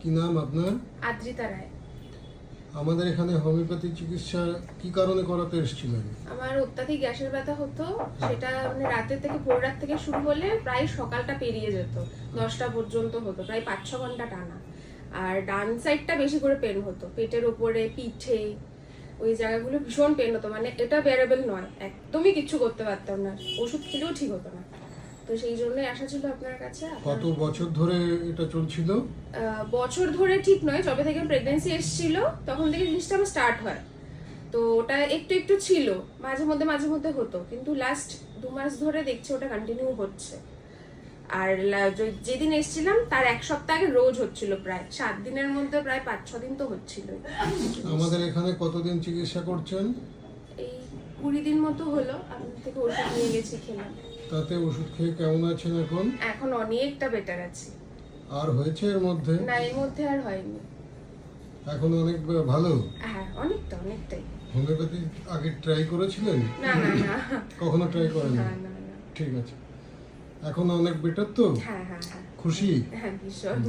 কি নাম আপনার? আদ্রিতা রায়। আমাদের এখানে হোমিওপ্যাথি চিকিৎসা কি কারণে করাতে এসেছিলেন? আমার অত্যাধিক গ্যাসের ব্যথা হতো, সেটা মানে রাতের থেকে ভোর রাত থেকে শুরু হলে প্রায় সকালটা পেরিয়ে যেত, 10টা পর্যন্ত হতো, প্রায় 5-6 ঘন্টা টানা। আর ডান সাইডটা বেশি করে পেন হতো, পেটের ওপরে, পিঠে, ওই জায়গাগুলো ভীষণ পেন হতো, মানে এটা বেয়ারেবল নয়, একদমই কিছু করতে পারতাম না, ওষুধ খেলেও ঠিক হতো না। তো সেই জন্যই আসা ছিল আপনার কাছে। কত বছর ধরে এটা চলছিল? বছর ধরে ঠিক নয়, যবে থেকে প্রেগন্যান্সি এসেছিল তখন থেকে জিনিসটা আমার স্টার্ট হয়। তো ওটা একটু একটু ছিল, মাঝে মধ্যে হতো, কিন্তু লাস্ট 2 মাস ধরে দেখছি ওটা কন্টিনিউ হচ্ছে। আর যেদিন এসেছিলাম তার 1 সপ্তাহ আগে রোজ হচ্ছিল, প্রায় 7 দিনের মধ্যে প্রায় 5-6 দিন তো হচ্ছিল। আমাদের এখানে কতদিন চিকিৎসা করছেন? এই 20 দিন মতো হলো, আপনার থেকে ওষুধ নিয়ে গেছি, খেলাম। তাতে ওষুধ খেয়ে কেমন আছেন এখন? এখন অনেকটা বেটার আছি। আর হয়েছে এর মধ্যে? না, এর মধ্যে আর হয়নি। এখন অনেক ভালো? হ্যাঁ, অনেকটাই। হোমিওপ্যাথি আগে ট্রাই করেছিলেন? না। কখনো ট্রাই করেন? না। ঠিক আছে, এখন অনেক বেটার তো? হ্যাঁ। খুশি? হ্যাঁ, ভীষণ।